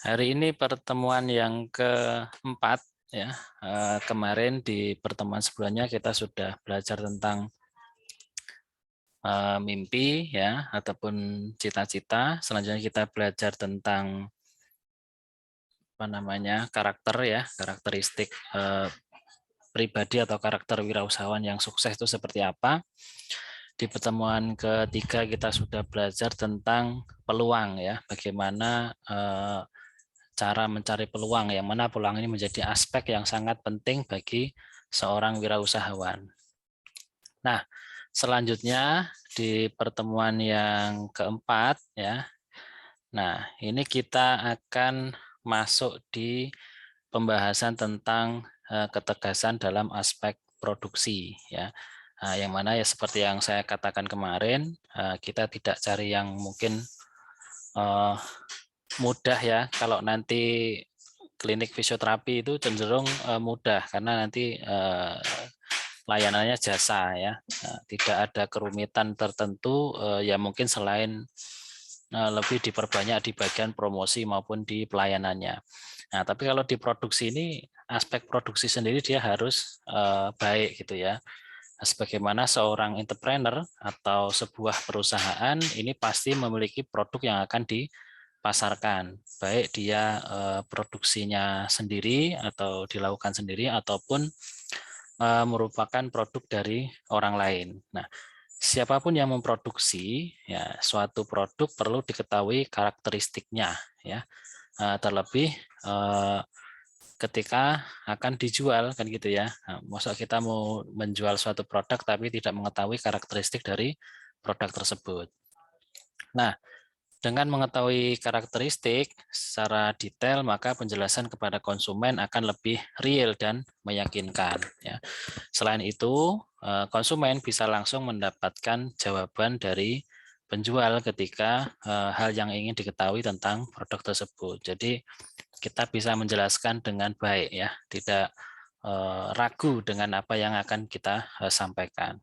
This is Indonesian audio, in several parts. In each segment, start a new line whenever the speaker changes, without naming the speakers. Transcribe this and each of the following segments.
Hari ini pertemuan yang keempat ya. Kemarin di pertemuan sebelumnya kita sudah belajar tentang mimpi ya ataupun cita-cita. Selanjutnya kita belajar tentang karakter ya, karakteristik pribadi atau karakter wirausahawan yang sukses itu seperti apa. Di pertemuan ketiga kita sudah belajar tentang peluang ya, bagaimana cara mencari peluang, yang mana peluang ini menjadi aspek yang sangat penting bagi seorang wirausahawan. Nah, selanjutnya di pertemuan yang keempat ya. Nah, ini kita akan masuk di pembahasan tentang ketegasan dalam aspek produksi ya. Nah, yang mana ya seperti yang saya katakan kemarin, kita tidak cari yang mungkin mudah ya. Kalau nanti klinik fisioterapi itu cenderung mudah karena nanti layanannya jasa ya. Tidak ada kerumitan tertentu ya, mungkin selain lebih diperbanyak di bagian promosi maupun di pelayanannya. Nah, tapi kalau di produksi ini aspek produksi sendiri dia harus baik gitu ya. Sebagaimana seorang entrepreneur atau sebuah perusahaan ini pasti memiliki produk yang akan dipasarkan, baik dia produksinya sendiri atau dilakukan sendiri ataupun merupakan produk dari orang lain. Nah, siapapun yang memproduksi ya suatu produk perlu diketahui karakteristiknya ya. Terlebih ketika akan dijual kan gitu ya. Nah, masa kita mau menjual suatu produk tapi tidak mengetahui karakteristik dari produk tersebut. Nah, dengan mengetahui karakteristik secara detail, maka penjelasan kepada konsumen akan lebih real dan meyakinkan. Ya. Selain itu, konsumen bisa langsung mendapatkan jawaban dari penjual ketika hal yang ingin diketahui tentang produk tersebut. Jadi kita bisa menjelaskan dengan baik ya, tidak ragu dengan apa yang akan kita sampaikan.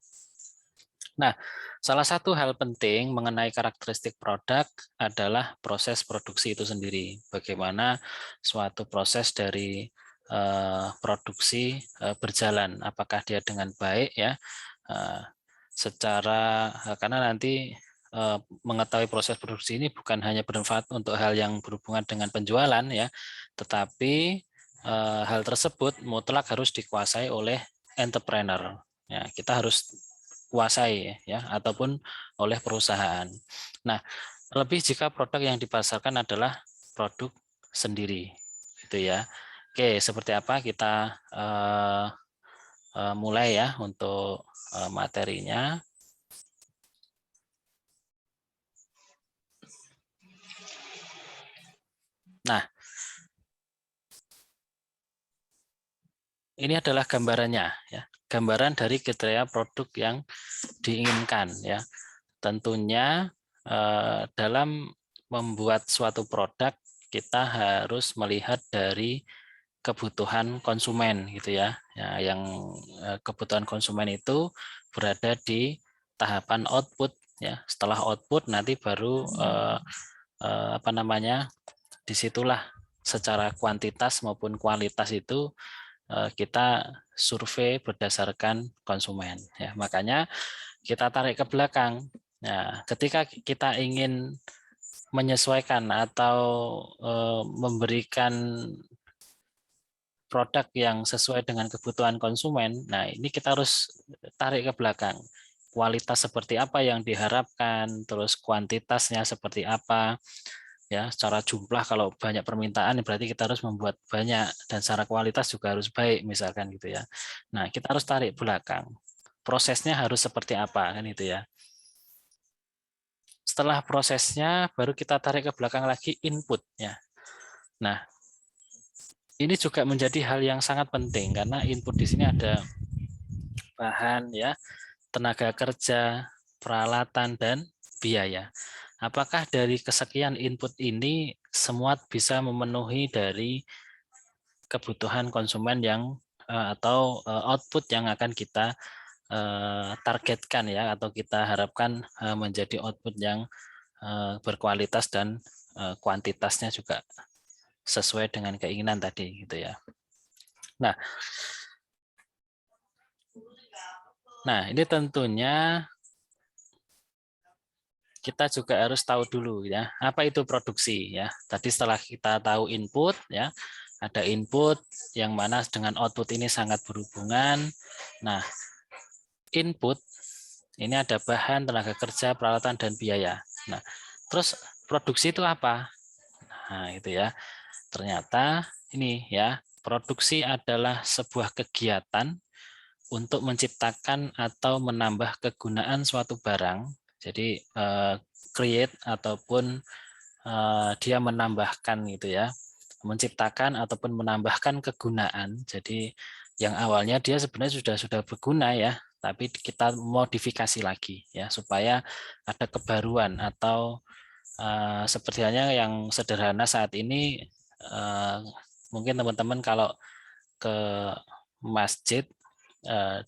Nah, salah satu hal penting mengenai karakteristik produk adalah proses produksi itu sendiri. Bagaimana suatu proses dari produksi berjalan, apakah dia dengan baik ya, karena nanti mengetahui proses produksi ini bukan hanya bermanfaat untuk hal yang berhubungan dengan penjualan ya, tetapi hal tersebut mutlak harus dikuasai oleh entrepreneur. Ya, kita harus kuasai ya ataupun oleh perusahaan. Nah, lebih jika produk yang dipasarkan adalah produk sendiri gitu ya. Oke, seperti apa kita mulai ya untuk materinya. Nah, ini adalah gambarannya ya. Gambaran dari kriteria produk yang diinginkan ya. Tentunya dalam membuat suatu produk kita harus melihat dari kebutuhan konsumen gitu ya. Ya, yang kebutuhan konsumen itu berada di tahapan output ya. Setelah output nanti baru disitulah secara kuantitas maupun kualitas itu kita survei berdasarkan konsumen ya. Makanya kita tarik ke belakang. Nah, ketika kita ingin menyesuaikan atau memberikan produk yang sesuai dengan kebutuhan konsumen, nah ini kita harus tarik ke belakang. Kualitas seperti apa yang diharapkan, terus kuantitasnya seperti apa, ya secara jumlah kalau banyak permintaan berarti kita harus membuat banyak, dan secara kualitas juga harus baik misalkan gitu ya. Nah, kita harus tarik belakang. Prosesnya harus seperti apa kan itu ya. Setelah prosesnya baru kita tarik ke belakang lagi inputnya. Nah, ini juga menjadi hal yang sangat penting karena input di sini ada bahan ya, tenaga kerja, peralatan dan biaya. Apakah dari kesekian input ini semua bisa memenuhi dari kebutuhan konsumen yang atau output yang akan kita targetkan ya, atau kita harapkan menjadi output yang berkualitas dan kuantitasnya juga sesuai dengan keinginan tadi gitu ya. Nah, ini tentunya kita juga harus tahu dulu ya, apa itu produksi ya. Tadi setelah kita tahu input ya, ada input yang mana dengan output ini sangat berhubungan. Nah, input ini ada bahan, tenaga kerja, peralatan dan biaya. Nah, terus produksi itu apa? Nah, itu ya. Ternyata ini ya, produksi adalah sebuah kegiatan untuk menciptakan atau menambah kegunaan suatu barang. Jadi create ataupun dia menambahkan gitu ya, menciptakan ataupun menambahkan kegunaan. Jadi yang awalnya dia sebenarnya sudah berguna ya, tapi kita modifikasi lagi ya supaya ada kebaruan atau seperti halnya yang sederhana saat ini, mungkin teman-teman kalau ke masjid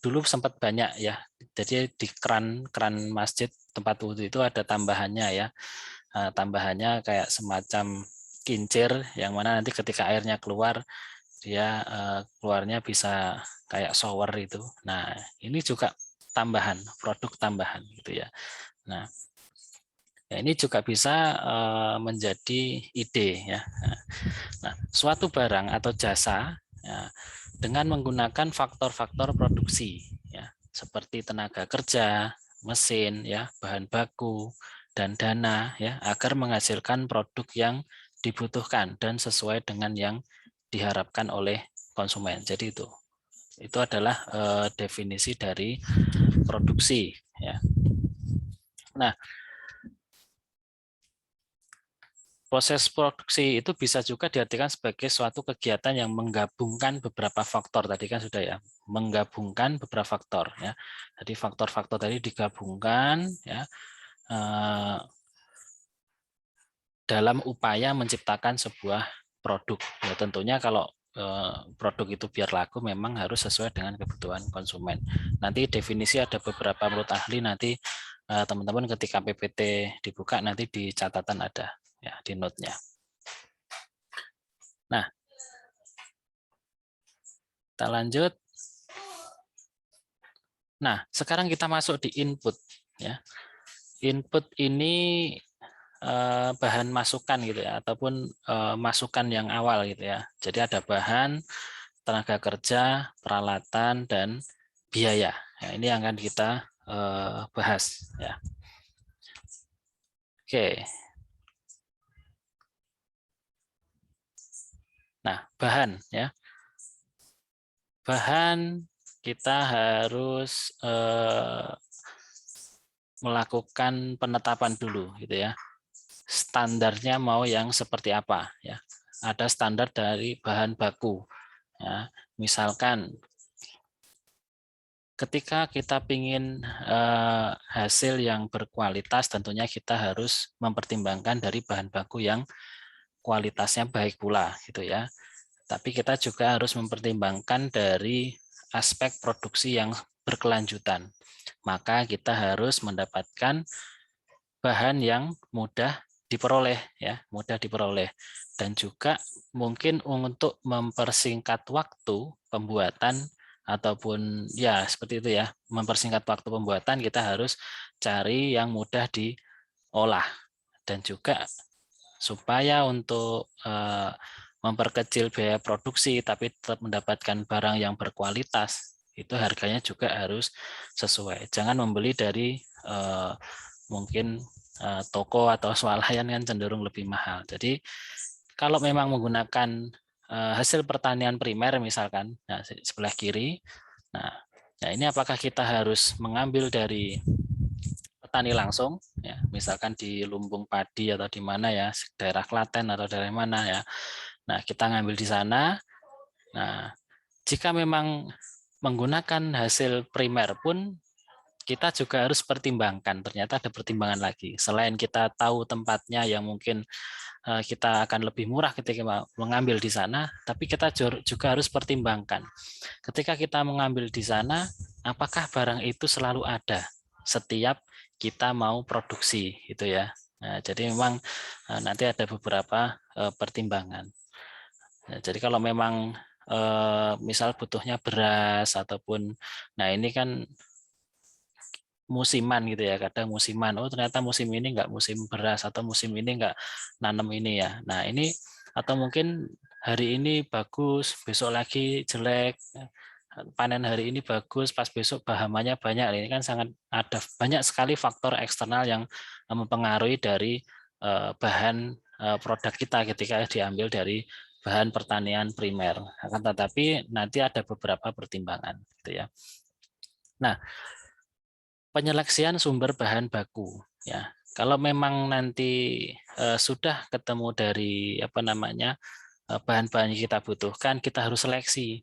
dulu sempat banyak ya. Jadi di keran masjid tempat wudhu itu ada tambahannya ya. Tambahannya kayak semacam kincir yang mana nanti ketika airnya keluar dia keluarnya bisa kayak shower itu. Nah, ini juga tambahan, produk tambahan gitu ya. Nah, ya ini juga bisa menjadi ide ya. Nah, suatu barang atau jasa ya, dengan menggunakan faktor-faktor produksi ya, seperti tenaga kerja, mesin ya, bahan baku dan dana ya, agar menghasilkan produk yang dibutuhkan dan sesuai dengan yang diharapkan oleh konsumen. Jadi itu adalah definisi dari produksi ya. Nah, proses produksi itu bisa juga diartikan sebagai suatu kegiatan yang menggabungkan beberapa faktor. Tadi kan sudah ya, menggabungkan beberapa faktor ya. Jadi faktor-faktor tadi digabungkan ya dalam upaya menciptakan sebuah produk. Ya tentunya kalau produk itu biar laku memang harus sesuai dengan kebutuhan konsumen. Nanti definisi ada beberapa menurut ahli, nanti teman-teman ketika PPT dibuka nanti di catatan ada ya di note-nya. Nah, kita lanjut. Nah, sekarang kita masuk di input ya. Input ini bahan masukan gitu ya, ataupun masukan yang awal gitu ya. Jadi ada bahan, tenaga kerja, peralatan dan biaya. Ya, ini yang akan kita bahas ya. Oke. Nah, bahan ya. Bahan kita harus melakukan penetapan dulu gitu ya. Standarnya mau yang seperti apa ya. Ada standar dari bahan baku ya. Misalkan ketika kita ingin hasil yang berkualitas, tentunya kita harus mempertimbangkan dari bahan baku yang kualitasnya baik pula gitu ya. Tapi kita juga harus mempertimbangkan dari aspek produksi yang berkelanjutan. Maka kita harus mendapatkan bahan yang mudah diperoleh ya, mudah diperoleh. Dan juga mungkin untuk mempersingkat waktu pembuatan ataupun ya seperti itu ya, mempersingkat waktu pembuatan kita harus cari yang mudah diolah. Dan juga supaya untuk memperkecil biaya produksi tapi tetap mendapatkan barang yang berkualitas, itu harganya juga harus sesuai. Jangan membeli dari mungkin toko atau swalayan kan cenderung lebih mahal. Jadi kalau memang menggunakan hasil pertanian primer misalkan, nah, sebelah kiri, nah ini apakah kita harus mengambil dari petani langsung, ya, misalkan di lumbung padi atau di mana ya, daerah Klaten atau daerah mana ya. Nah, kita ngambil di sana. Nah, jika memang menggunakan hasil primer pun kita juga harus pertimbangkan. Ternyata ada pertimbangan lagi. Selain kita tahu tempatnya yang mungkin kita akan lebih murah ketika mengambil di sana, tapi kita juga harus pertimbangkan. Ketika kita mengambil di sana, apakah barang itu selalu ada setiap kita mau produksi, gitu ya. Nah, jadi memang nanti ada beberapa pertimbangan. Nah, jadi kalau memang misal butuhnya beras ataupun, nah ini kan musiman gitu ya, kadang musiman, oh ternyata musim ini enggak musim beras atau musim ini enggak nanam ini ya. Nah ini atau mungkin hari ini bagus, besok lagi jelek, panen hari ini bagus, pas besok bahamannya banyak. Ini kan sangat ada banyak sekali faktor eksternal yang mempengaruhi dari bahan produk kita ketika diambil dari bahan pertanian primer. Akan tetapi nanti ada beberapa pertimbangan gitu ya. Nah, penyeleksian sumber bahan baku ya. Kalau memang nanti sudah ketemu dari apa namanya bahan-bahan yang kita butuhkan, kita harus seleksi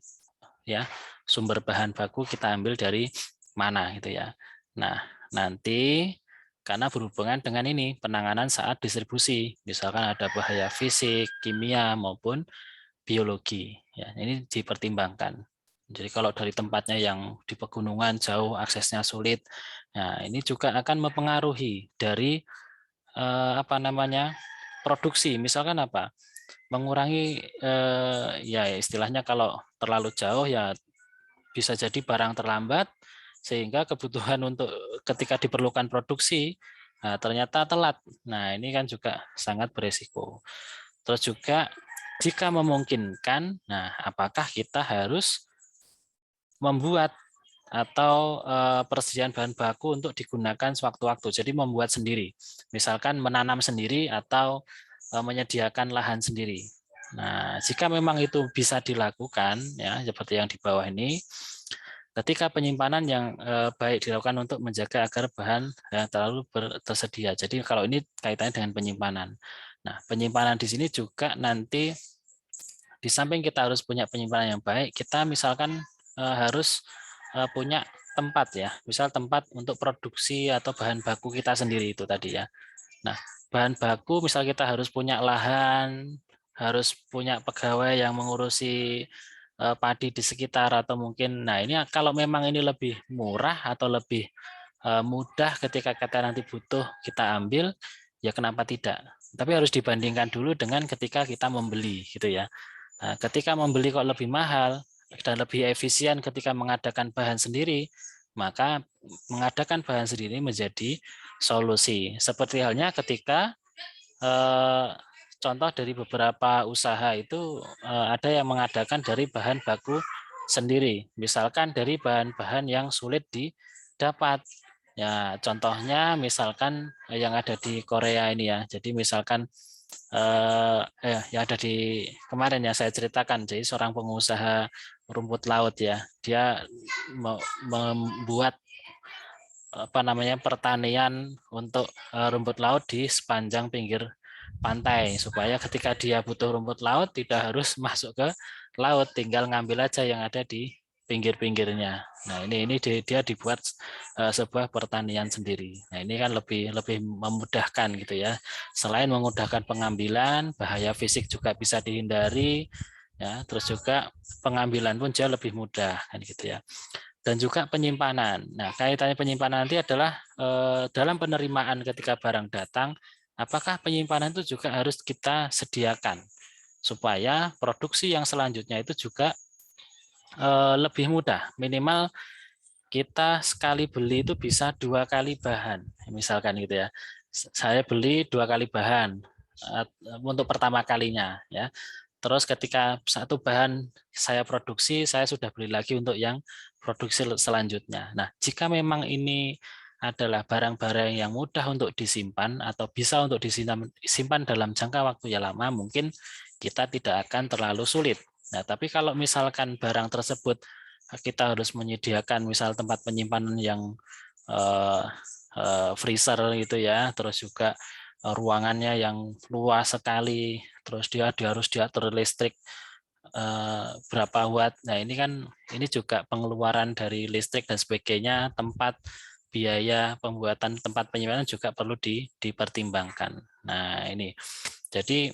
ya. Sumber bahan baku kita ambil dari mana gitu ya. Nah, nanti karena berhubungan dengan ini penanganan saat distribusi, misalkan ada bahaya fisik, kimia maupun biologi ya. Ini dipertimbangkan. Jadi kalau dari tempatnya yang di pegunungan jauh, aksesnya sulit, nah ini juga akan mempengaruhi dari apa namanya produksi. Misalkan apa? Mengurangi ya istilahnya kalau terlalu jauh ya bisa jadi barang terlambat sehingga kebutuhan untuk ketika diperlukan produksi nah, ternyata telat. Nah ini kan juga sangat beresiko. Terus juga jika memungkinkan, nah apakah kita harus membuat atau persediaan bahan baku untuk digunakan sewaktu-waktu. Jadi membuat sendiri, misalkan menanam sendiri atau menyediakan lahan sendiri. Nah, jika memang itu bisa dilakukan, ya seperti yang di bawah ini, ketika penyimpanan yang baik dilakukan untuk menjaga agar bahan terlalu tersedia. Jadi kalau ini kaitannya dengan penyimpanan. Nah, penyimpanan di sini juga nanti di samping kita harus punya penyimpanan yang baik, kita misalkan harus punya tempat ya, misal tempat untuk produksi atau bahan baku kita sendiri itu tadi ya. Nah, bahan baku misal kita harus punya lahan, harus punya pegawai yang mengurusi padi di sekitar atau mungkin, nah ini kalau memang ini lebih murah atau lebih mudah ketika kita nanti butuh kita ambil, ya kenapa tidak? Tapi harus dibandingkan dulu dengan ketika kita membeli gitu ya. Nah, ketika membeli kok lebih mahal dan lebih efisien ketika mengadakan bahan sendiri, maka mengadakan bahan sendiri menjadi solusi. Seperti halnya ketika contoh dari beberapa usaha itu ada yang mengadakan dari bahan baku sendiri. Misalkan dari bahan-bahan yang sulit didapat. Ya, contohnya misalkan yang ada di Korea ini ya. Jadi misalkan yang ada di kemarin ya saya ceritakan, jadi seorang pengusaha rumput laut ya, dia membuat apa namanya pertanian untuk rumput laut di sepanjang pinggir pantai supaya ketika dia butuh rumput laut tidak harus masuk ke laut, tinggal ngambil aja yang ada di pinggir-pinggirnya. Nah ini dia dibuat sebuah pertanian sendiri. Nah ini kan lebih lebih memudahkan gitu ya. Selain memudahkan pengambilan, bahaya fisik juga bisa dihindari. Ya, terus juga pengambilan pun jauh lebih mudah kan gitu ya. Dan juga penyimpanan. Nah, kaitannya penyimpanan nanti adalah dalam penerimaan ketika barang datang, apakah penyimpanan itu juga harus kita sediakan supaya produksi yang selanjutnya itu juga lebih mudah. Minimal kita sekali beli itu bisa 2 kali bahan, misalkan gitu ya. Saya beli 2 kali bahan untuk pertama kalinya, ya. Terus ketika satu bahan saya produksi, saya sudah beli lagi untuk yang produksi selanjutnya. Nah, jika memang ini adalah barang-barang yang mudah untuk disimpan atau bisa untuk disimpan dalam jangka waktu yang lama, mungkin kita tidak akan terlalu sulit. Nah, tapi kalau misalkan barang tersebut kita harus menyediakan misal tempat penyimpanan yang freezer gitu ya, terus juga ruangannya yang luas sekali, terus dia harus diatur listrik berapa watt. Nah ini kan ini juga pengeluaran dari listrik dan sebagainya, tempat biaya pembuatan tempat penyimpanan juga perlu dipertimbangkan. Nah ini jadi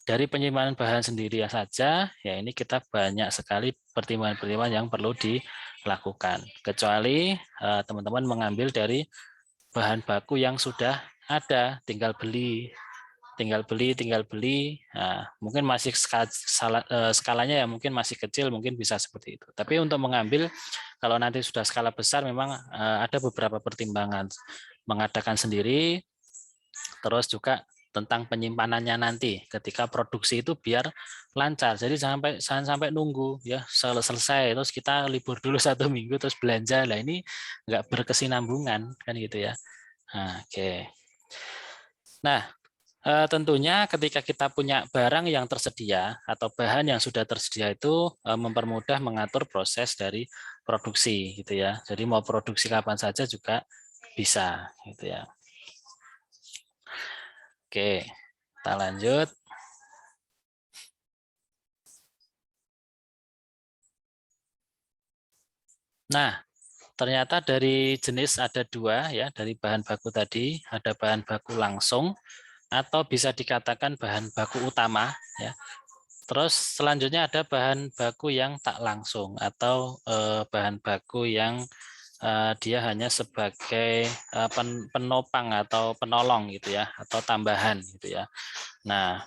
dari penyimpanan bahan sendiri saja, ya ini kita banyak sekali pertimbangan-pertimbangan yang perlu dilakukan. Kecuali teman-teman mengambil dari bahan baku yang sudah ada, tinggal beli tinggal beli. Nah, mungkin masih skalanya ya mungkin masih kecil, mungkin bisa seperti itu. Tapi untuk mengambil, kalau nanti sudah skala besar, memang ada beberapa pertimbangan. Mengadakan sendiri, terus juga tentang penyimpanannya nanti ketika produksi itu biar lancar. Jadi jangan sampai nunggu ya selesai terus kita libur dulu 1 minggu terus belanja. Lah ini nggak berkesinambungan kan gitu ya. Nah, oke. Nah, tentunya ketika kita punya barang yang tersedia atau bahan yang sudah tersedia itu mempermudah mengatur proses dari produksi gitu ya. Jadi mau produksi kapan saja juga bisa gitu ya. Oke, kita lanjut. Nah, ternyata dari jenis ada 2 ya, dari bahan baku tadi, ada bahan baku langsung atau bisa dikatakan bahan baku utama ya. Terus selanjutnya ada bahan baku yang tak langsung atau bahan baku yang dia hanya sebagai penopang atau penolong gitu ya, atau tambahan gitu ya. Nah,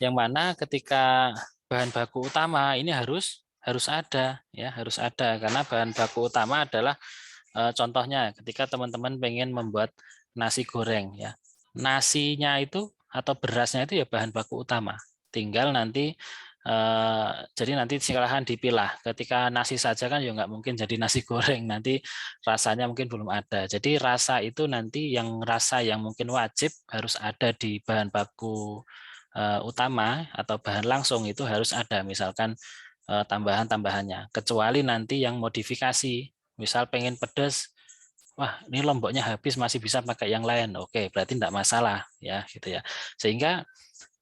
yang mana ketika bahan baku utama ini harus ada ya, harus ada karena bahan baku utama adalah contohnya ketika teman-teman pengen membuat nasi goreng ya. Nasinya itu atau berasnya itu ya bahan baku utama. Tinggal nanti jadi nanti silahkan dipilah. Ketika nasi saja kan ya nggak mungkin jadi nasi goreng. Nanti rasanya mungkin belum ada. Jadi rasa itu nanti rasa yang mungkin wajib harus ada di bahan baku utama atau bahan langsung itu harus ada. Misalkan tambahan-tambahannya. Kecuali nanti yang modifikasi. Misal pengen pedas, wah ini lomboknya habis masih bisa pakai yang lain. Oke, berarti tidak masalah ya gitu ya. Sehingga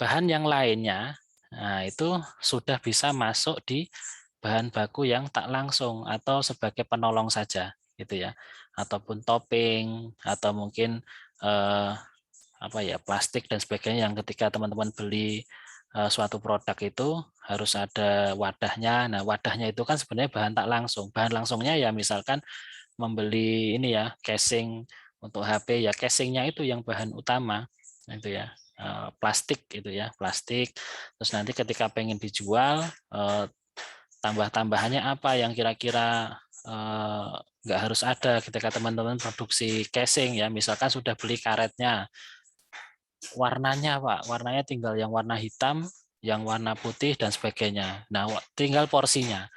bahan yang lainnya nah itu sudah bisa masuk di bahan baku yang tak langsung atau sebagai penolong saja gitu ya. Ataupun topping atau mungkin eh, apa ya plastik dan sebagainya yang ketika teman-teman beli suatu produk itu harus ada wadahnya. Nah, wadahnya itu kan sebenarnya bahan tak langsung. Bahan langsungnya ya misalkan membeli ini ya casing untuk HP ya casingnya itu yang bahan utama itu ya plastik itu ya plastik. Terus nanti ketika pengen dijual tambah-tambahannya apa yang kira-kira nggak harus ada ketika teman-teman produksi casing ya misalkan sudah beli karetnya warnanya Pak warnanya tinggal yang warna hitam yang warna putih dan sebagainya. Nah, tinggal porsinya.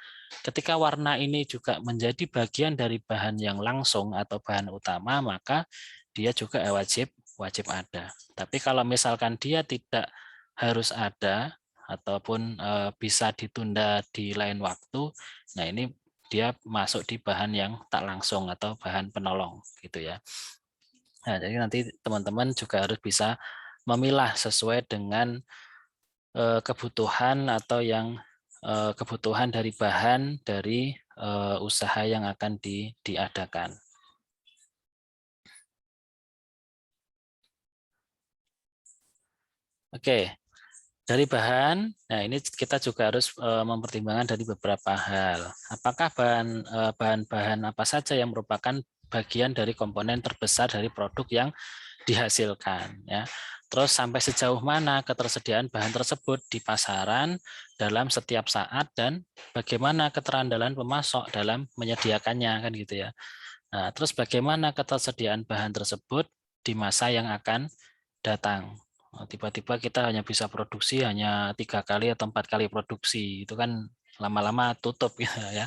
Ketika warna ini juga menjadi bagian dari bahan yang langsung atau bahan utama, maka dia juga wajib ada. Tapi kalau misalkan dia tidak harus ada ataupun bisa ditunda di lain waktu, nah ini dia masuk di bahan yang tak langsung atau bahan penolong gitu ya. Nah, jadi nanti teman-teman juga harus bisa memilah sesuai dengan kebutuhan atau yang kebutuhan dari bahan dari usaha yang akan diadakan. Oke, dari bahan, nah ini kita juga harus mempertimbangkan dari beberapa hal. Apakah bahan-bahan apa saja yang merupakan bagian dari komponen terbesar dari produk yang dihasilkan ya. Terus sampai sejauh mana ketersediaan bahan tersebut di pasaran dalam setiap saat dan bagaimana keterandalan pemasok dalam menyediakannya kan gitu ya. Nah, terus bagaimana ketersediaan bahan tersebut di masa yang akan datang. Tiba-tiba kita hanya bisa produksi hanya 3 kali atau 4 kali produksi itu kan lama-lama tutup gitu ya.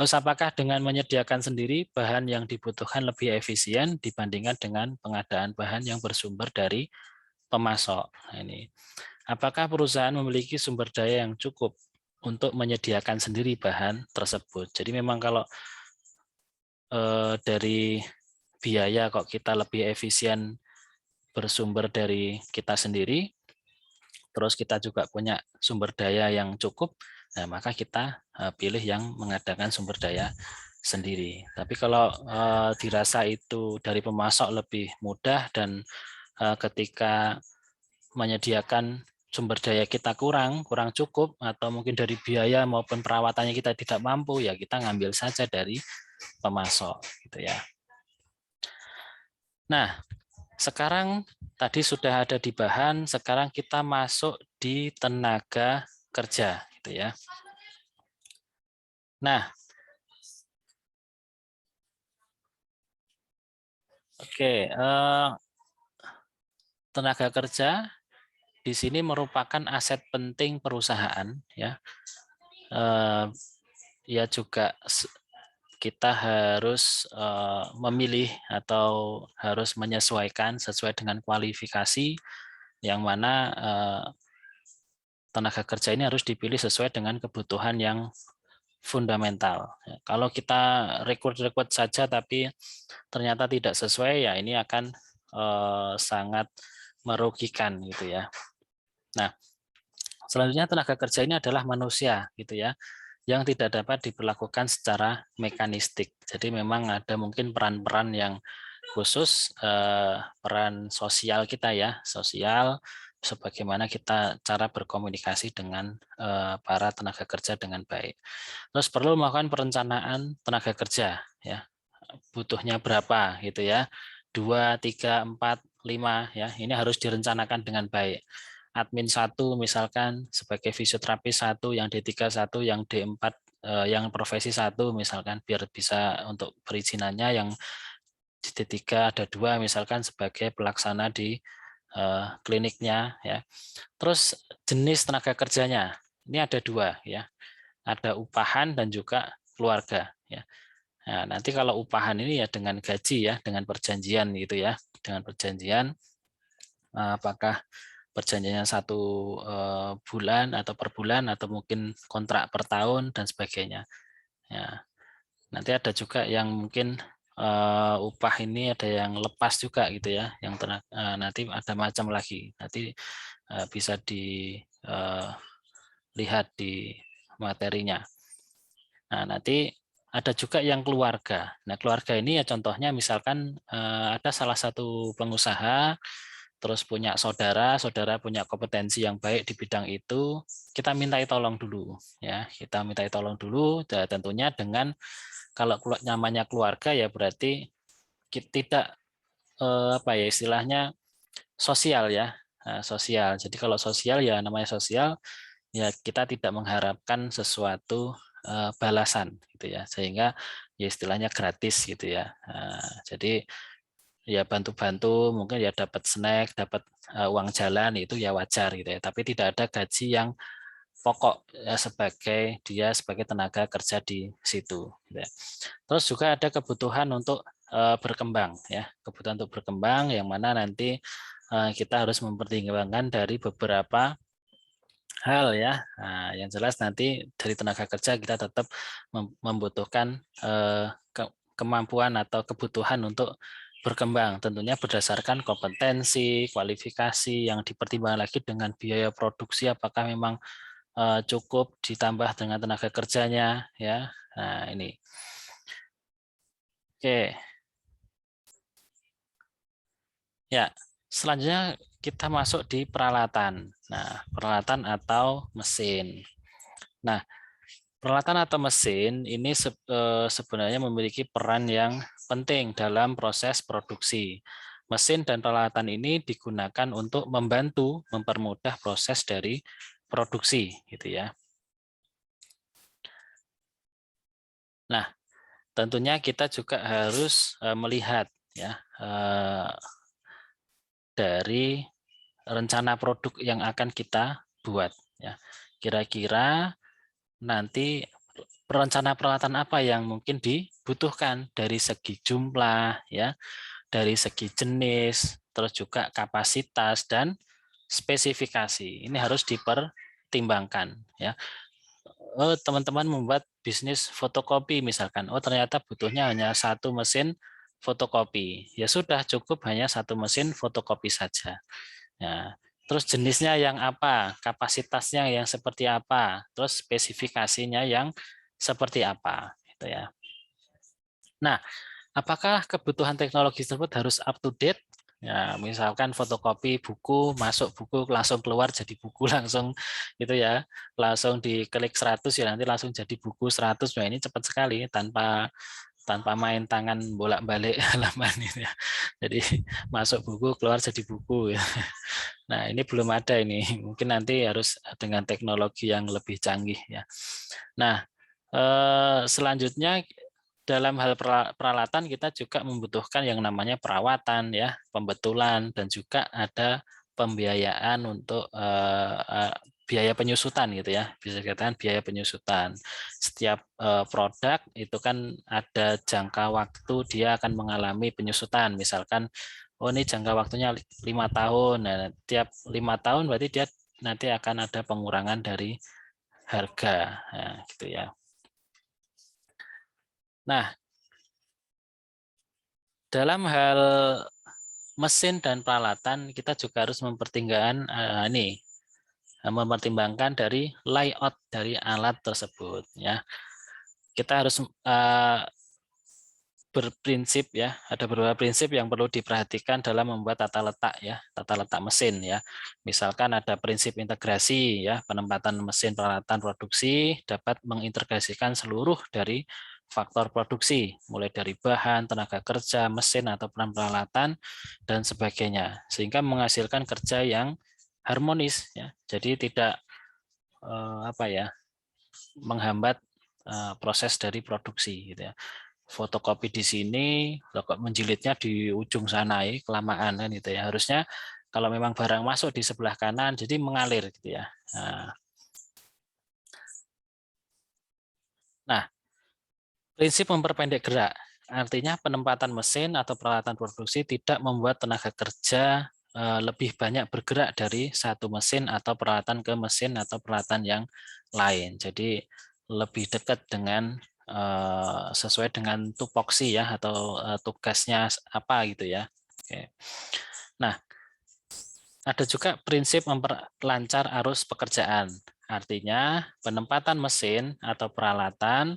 Terus apakah dengan menyediakan sendiri bahan yang dibutuhkan lebih efisien dibandingkan dengan pengadaan bahan yang bersumber dari pemasok? Nah, ini. Apakah perusahaan memiliki sumber daya yang cukup untuk menyediakan sendiri bahan tersebut? Jadi memang kalau dari biaya kok kita lebih efisien bersumber dari kita sendiri, terus kita juga punya sumber daya yang cukup, nah maka kita pilih yang mengadakan sumber daya sendiri. Tapi kalau dirasa itu dari pemasok lebih mudah dan ketika menyediakan sumber daya kita kurang cukup atau mungkin dari biaya maupun perawatannya kita tidak mampu ya kita ngambil saja dari pemasok gitu ya. Nah, sekarang tadi sudah ada di bahan, sekarang kita masuk di tenaga kerja, gitu ya. Nah, oke, tenaga kerja di sini merupakan aset penting perusahaan, ya. Ya juga kita harus memilih atau harus menyesuaikan sesuai dengan kualifikasi yang mana tenaga kerja ini harus dipilih sesuai dengan kebutuhan yang fundamental. Kalau kita rekrut saja tapi ternyata tidak sesuai, ya ini akan sangat merugikan gitu ya. Nah, selanjutnya tenaga kerja ini adalah manusia gitu ya, yang tidak dapat diperlakukan secara mekanistik. Jadi memang ada mungkin peran-peran yang khusus, peran sosial kita ya, sosial, sebagaimana kita cara berkomunikasi dengan para tenaga kerja dengan baik. Terus perlu melakukan perencanaan tenaga kerja ya, butuhnya berapa gitu ya, 2, 3, 4, 5 ya, ini harus direncanakan dengan baik. Admin 1 misalkan sebagai fisioterapis 1, yang D3 1, yang D4 yang profesi 1 misalkan, biar bisa untuk perizinannya. Yang D3 ada 2 misalkan sebagai pelaksana di kliniknya ya. Terus jenis tenaga kerjanya ini ada 2 ya, ada upahan dan juga keluarga ya. Nah, nanti kalau upahan ini ya dengan gaji ya, dengan perjanjian gitu ya, dengan perjanjian apakah perjanjiannya 1 bulan atau per bulan atau mungkin kontrak per tahun dan sebagainya. Ya, nanti ada juga yang mungkin upah ini ada yang lepas juga gitu ya, yang nanti ada macam lagi. Nanti bisa dilihat di materinya. Nah, nanti ada juga yang keluarga. Nah, keluarga ini ya contohnya misalkan ada salah satu pengusaha, terus punya saudara, saudara punya kompetensi yang baik di bidang itu, kita mintai tolong dulu, ya. Kita mintai tolong dulu, dan tentunya dengan kalau namanya keluarga ya berarti tidak apa ya istilahnya sosial ya, sosial. Jadi kalau sosial ya namanya sosial, ya kita tidak mengharapkan sesuatu balasan gitu ya, sehingga ya istilahnya gratis gitu ya. Jadi ya bantu-bantu mungkin ya dapat snack, dapat uang jalan, itu ya wajar gitu ya, tapi tidak ada gaji yang pokok ya, sebagai dia sebagai tenaga kerja di situ gitu ya. Terus juga ada kebutuhan untuk berkembang ya, kebutuhan untuk berkembang yang mana nanti kita harus mempertimbangkan dari beberapa hal ya. Nah, yang jelas nanti dari tenaga kerja kita tetap membutuhkan kemampuan atau kebutuhan untuk berkembang, tentunya berdasarkan kompetensi, kualifikasi yang dipertimbangkan lagi dengan biaya produksi apakah memang cukup ditambah dengan tenaga kerjanya ya. Nah, ini. Oke. Ya, selanjutnya kita masuk di peralatan. Nah, peralatan atau mesin. Nah, peralatan atau mesin ini sebenarnya memiliki peran yang penting dalam proses produksi. Mesin dan peralatan ini digunakan untuk membantu mempermudah proses dari produksi, gitu ya. Nah, tentunya kita juga harus melihat ya dari rencana produk yang akan kita buat. Ya, kira-kira nanti rencana peralatan apa yang mungkin dibutuhkan dari segi jumlah, ya, dari segi jenis, terus juga kapasitas dan spesifikasi. Ini harus dipertimbangkan, ya. Oh, teman-teman membuat bisnis fotokopi misalkan. Oh, ternyata butuhnya hanya 1 mesin fotokopi. Ya sudah, cukup hanya 1 mesin fotokopi saja. Ya. Terus jenisnya yang apa, kapasitasnya yang seperti apa, terus spesifikasinya yang seperti apa, gitu ya. Nah, apakah kebutuhan teknologi tersebut harus up to date? Ya, misalkan fotokopi buku, masuk buku langsung keluar jadi buku langsung gitu ya. Langsung diklik 100 ya nanti langsung jadi buku 100. Nah, ini cepat sekali tanpa tanpa main tangan bolak-balik halaman itu ya. Jadi masuk buku keluar jadi buku ya. Nah, ini belum ada ini. Mungkin nanti harus dengan teknologi yang lebih canggih ya. Nah, selanjutnya dalam hal peralatan kita juga membutuhkan yang namanya perawatan ya, pembetulan dan juga ada pembiayaan untuk biaya penyusutan gitu ya, bisa dikatakan biaya penyusutan. Setiap produk itu kan ada jangka waktu dia akan mengalami penyusutan, misalkan oh ini jangka waktunya 5 tahun, nah, tiap 5 tahun berarti dia nanti akan ada pengurangan dari harga, nah, gitu ya. Nah, dalam hal mesin dan peralatan kita juga harus mempertimbangkan mempertimbangkan dari layout dari alat tersebut ya. Kita harus berprinsip ya, ada beberapa prinsip yang perlu diperhatikan dalam membuat tata letak ya, tata letak mesin ya. Misalkan ada prinsip integrasi ya, penempatan mesin peralatan produksi dapat mengintegrasikan seluruh dari faktor produksi, mulai dari bahan, tenaga kerja, mesin atau peralatan dan sebagainya, sehingga menghasilkan kerja yang harmonis ya. Jadi tidak menghambat proses dari produksi gitu ya. Fotokopi di sini, kok menjilitnya di ujung sana ya, kelamaan kan gitu ya. Harusnya kalau memang barang masuk di sebelah kanan, jadi mengalir gitu ya. Nah, prinsip memperpendek gerak, artinya penempatan mesin atau peralatan produksi tidak membuat tenaga kerja lebih banyak bergerak dari satu mesin atau peralatan ke mesin atau peralatan yang lain. Jadi lebih dekat dengan sesuai dengan tupoksi ya atau tugasnya apa gitu ya. Oke. Nah, ada juga prinsip memperlancar arus pekerjaan. Artinya penempatan mesin atau peralatan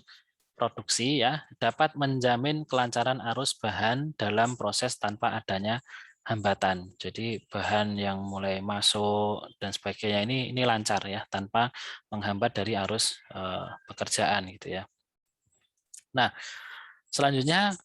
produksi ya dapat menjamin kelancaran arus bahan dalam proses tanpa adanya hambatan. Jadi bahan yang mulai masuk dan sebagainya ini lancar ya tanpa menghambat dari arus pekerjaan gitu ya. Nah, selanjutnya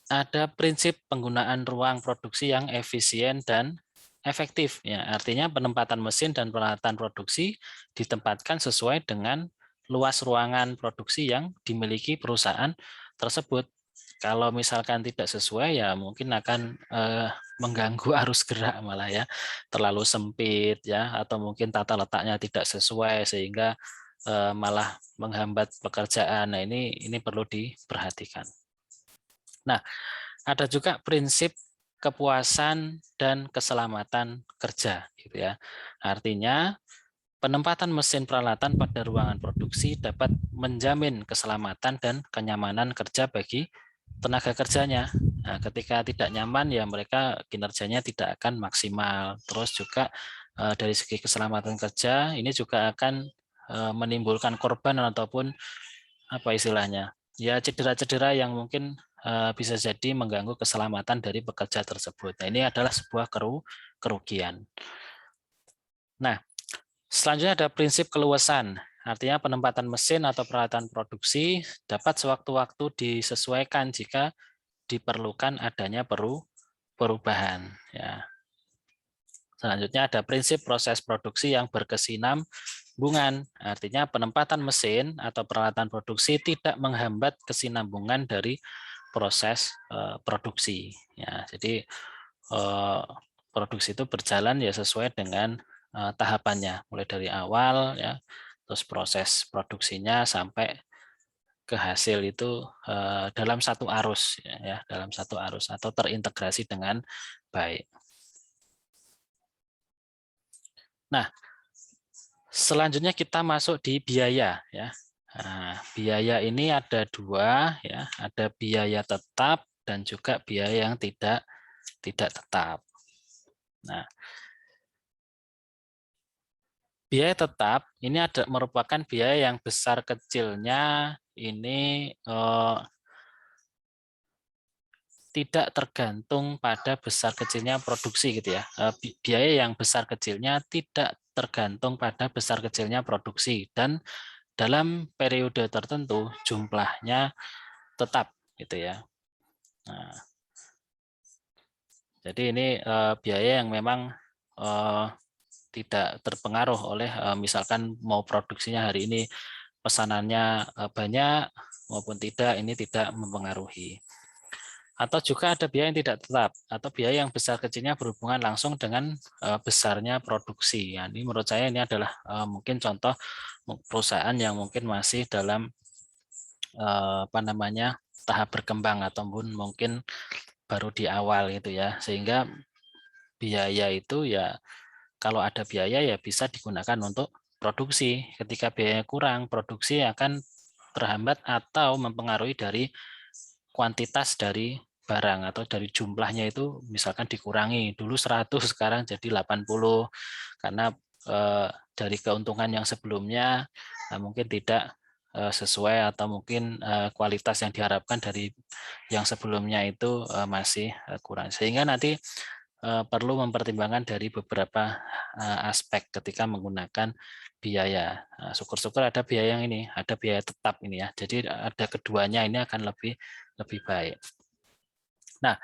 ada prinsip penggunaan ruang produksi yang efisien dan efektif ya. Artinya penempatan mesin dan peralatan produksi ditempatkan sesuai dengan luas ruangan produksi yang dimiliki perusahaan tersebut. Kalau misalkan tidak sesuai ya mungkin akan mengganggu arus gerak malah ya, terlalu sempit ya, atau mungkin tata letaknya tidak sesuai sehingga malah menghambat pekerjaan. Nah, ini perlu diperhatikan. Nah, ada juga prinsip kepuasan dan keselamatan kerja gitu ya. Artinya penempatan mesin peralatan pada ruangan produksi dapat menjamin keselamatan dan kenyamanan kerja bagi tenaga kerjanya. Nah, ketika tidak nyaman ya mereka kinerjanya tidak akan maksimal. Terus juga dari segi keselamatan kerja ini juga akan menimbulkan korban ataupun apa istilahnya? Ya cedera-cedera yang mungkin bisa jadi mengganggu keselamatan dari pekerja tersebut. Nah, ini adalah sebuah kerugian. Nah, selanjutnya ada prinsip keluasan. Artinya penempatan mesin atau peralatan produksi dapat sewaktu-waktu disesuaikan jika diperlukan adanya perubahan. Ya. Selanjutnya ada prinsip proses produksi yang berkesinambungan. Artinya penempatan mesin atau peralatan produksi tidak menghambat kesinambungan dari proses produksi. Ya, jadi produksi itu berjalan ya sesuai dengan tahapannya, mulai dari awal ya, terus proses produksinya sampai ke hasil itu dalam satu arus ya, dalam satu arus atau terintegrasi dengan baik. Nah, selanjutnya kita masuk di biaya ya. Nah, biaya ini ada dua ya, ada biaya tetap dan juga biaya yang tidak tetap. Nah, biaya tetap ini merupakan biaya yang besar kecilnya ini tidak tergantung pada besar kecilnya produksi gitu ya. Biaya yang besar kecilnya tidak tergantung pada besar kecilnya produksi dan dalam periode tertentu jumlahnya tetap gitu ya. Nah, jadi ini biaya yang memang tidak terpengaruh oleh misalkan mau produksinya hari ini pesanannya banyak maupun tidak, ini tidak mempengaruhi. Atau juga ada biaya yang tidak tetap atau biaya yang besar kecilnya berhubungan langsung dengan besarnya produksi. Ya, ini menurut saya ini adalah mungkin contoh perusahaan yang mungkin masih dalam apa namanya tahap berkembang ataupun mungkin baru di awal gitu ya, sehingga biaya itu ya kalau ada biaya ya bisa digunakan untuk produksi. Ketika biaya kurang, produksi akan terhambat atau mempengaruhi dari kuantitas dari barang atau dari jumlahnya itu misalkan dikurangi. Dulu 100 sekarang jadi 80 karena dari keuntungan yang sebelumnya mungkin tidak sesuai atau mungkin kualitas yang diharapkan dari yang sebelumnya itu masih kurang. Sehingga nanti perlu mempertimbangkan dari beberapa aspek ketika menggunakan biaya. Syukur-syukur ada biaya yang ini, ada biaya tetap ini ya. Jadi ada keduanya ini akan lebih baik. Nah,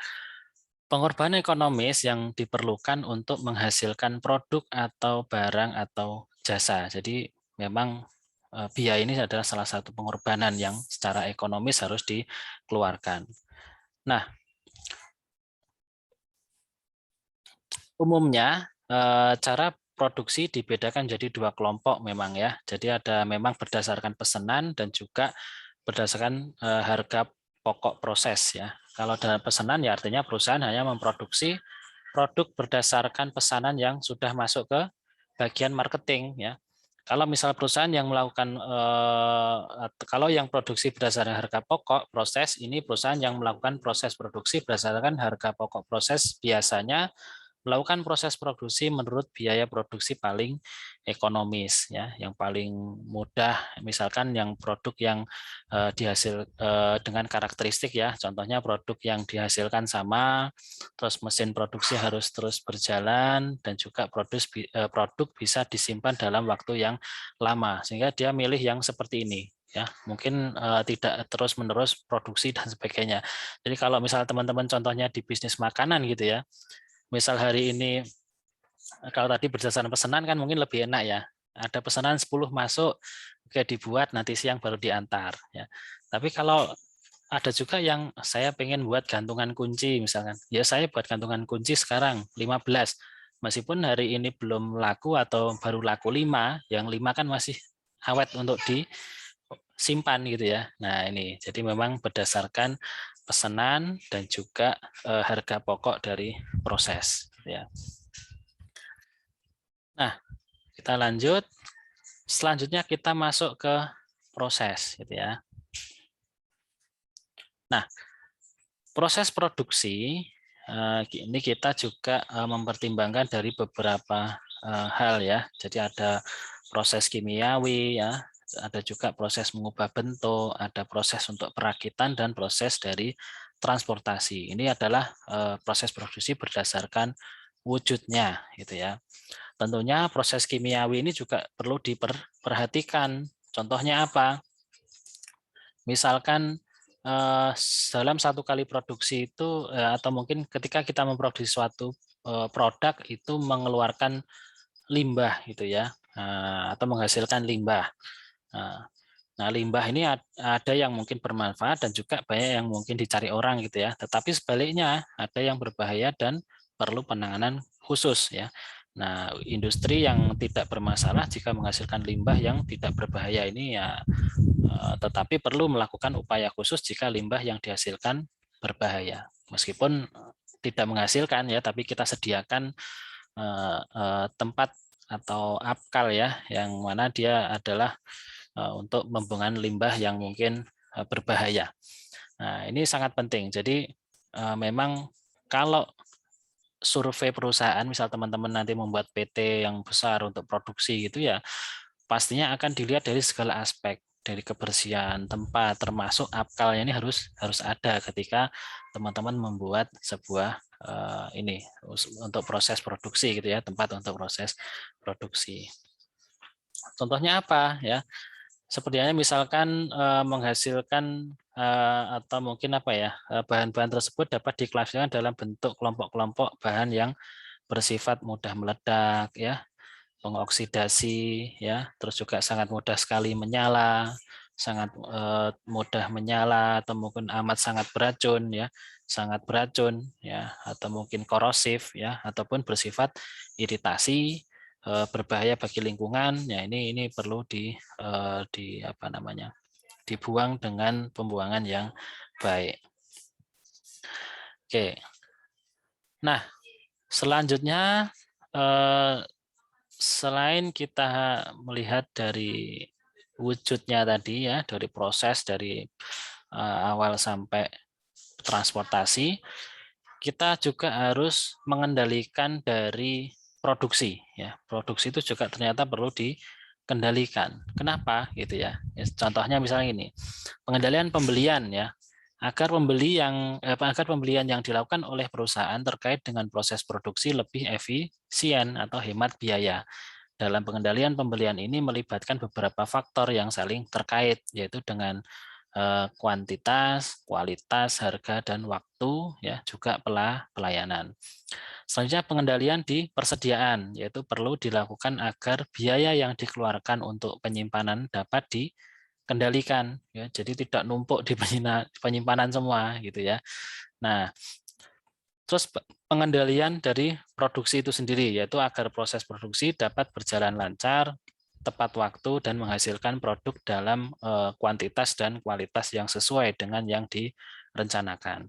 pengorbanan ekonomis yang diperlukan untuk menghasilkan produk atau barang atau jasa. Jadi memang biaya ini adalah salah satu pengorbanan yang secara ekonomis harus dikeluarkan. Nah, umumnya cara produksi dibedakan jadi dua kelompok memang ya. Jadi ada memang berdasarkan pesanan dan juga berdasarkan harga pokok proses ya. Kalau dalam pesanan ya artinya perusahaan hanya memproduksi produk berdasarkan pesanan yang sudah masuk ke bagian marketing ya. Kalau misal perusahaan yang melakukan kalau yang produksi berdasarkan harga pokok proses, ini perusahaan yang melakukan proses produksi berdasarkan harga pokok proses biasanya melakukan proses produksi menurut biaya produksi paling ekonomis ya, yang paling mudah. Misalkan yang produk yang dihasil dengan karakteristik ya, contohnya produk yang dihasilkan sama, terus mesin produksi harus terus berjalan dan juga produk bisa disimpan dalam waktu yang lama, sehingga dia milih yang seperti ini ya, mungkin tidak terus menerus produksi dan sebagainya. Jadi kalau misal teman-teman contohnya di bisnis makanan gitu ya, misal hari ini kalau tadi berdasarkan pesanan kan mungkin lebih enak ya. Ada pesanan 10 masuk, oke dibuat nanti siang baru diantar ya. Tapi kalau ada juga yang saya pengen buat gantungan kunci misalkan. Ya saya buat gantungan kunci sekarang 15. Meskipun hari ini belum laku atau baru laku 5, yang 5 kan masih awet untuk disimpan gitu ya. Nah, ini jadi memang berdasarkan pesanan dan juga harga pokok dari proses ya. Nah, kita lanjut. Selanjutnya kita masuk ke proses gitu ya. Nah, proses produksi ini kita juga mempertimbangkan dari beberapa hal ya. Jadi ada proses kimiawi ya, ada juga proses mengubah bentuk, ada proses untuk perakitan dan proses dari transportasi. Ini adalah proses produksi berdasarkan wujudnya gitu ya. Tentunya proses kimiawi ini juga perlu diperhatikan. Contohnya apa? Misalkan dalam satu kali produksi itu atau mungkin ketika kita memproduksi suatu produk itu mengeluarkan limbah gitu ya, atau menghasilkan limbah. Nah, limbah ini ada yang mungkin bermanfaat dan juga banyak yang mungkin dicari orang gitu ya. Tetapi sebaliknya ada yang berbahaya dan perlu penanganan khusus ya. Nah, industri yang tidak bermasalah jika menghasilkan limbah yang tidak berbahaya ini ya, tetapi perlu melakukan upaya khusus jika limbah yang dihasilkan berbahaya. Meskipun tidak menghasilkan ya, tapi kita sediakan tempat atau apkal ya, yang mana dia adalah untuk pembuangan limbah yang mungkin berbahaya. Nah, ini sangat penting. Jadi memang kalau survei perusahaan, misal teman-teman nanti membuat PT yang besar untuk produksi gitu ya, pastinya akan dilihat dari segala aspek, dari kebersihan tempat, termasuk apkalnya ini harus ada ketika teman-teman membuat sebuah ini untuk proses produksi gitu ya, tempat untuk proses produksi. Contohnya apa ya? Sepertinya misalkan menghasilkan atau mungkin apa ya, bahan-bahan tersebut dapat diklasifikasikan dalam bentuk kelompok-kelompok bahan yang bersifat mudah meledak, ya, pengoksidasi, ya, terus juga sangat mudah sekali menyala, sangat mudah menyala, atau mungkin amat sangat beracun, ya, sangat beracun, ya, atau mungkin korosif, ya, ataupun bersifat iritasi, berbahaya bagi lingkungan. Ya, ini perlu di apa namanya, dibuang dengan pembuangan yang baik. Oke. Nah, selanjutnya selain kita melihat dari wujudnya tadi, ya, dari proses dari awal sampai transportasi, kita juga harus mengendalikan dari produksi, ya. Produksi itu juga ternyata perlu dikendalikan. Kenapa gitu ya? Contohnya misalnya ini, pengendalian pembelian, ya. Agar pembelian yang dilakukan oleh perusahaan terkait dengan proses produksi lebih efisien atau hemat biaya. Dalam pengendalian pembelian ini melibatkan beberapa faktor yang saling terkait, yaitu dengan kuantitas, kualitas, harga, dan waktu, ya, juga pelayanan. Selanjutnya pengendalian di persediaan, yaitu perlu dilakukan agar biaya yang dikeluarkan untuk penyimpanan dapat dikendalikan, ya, jadi tidak numpuk di penyimpanan semua, gitu ya. Nah, terus pengendalian dari produksi itu sendiri, yaitu agar proses produksi dapat berjalan lancar, tepat waktu, dan menghasilkan produk dalam kuantitas dan kualitas yang sesuai dengan yang direncanakan.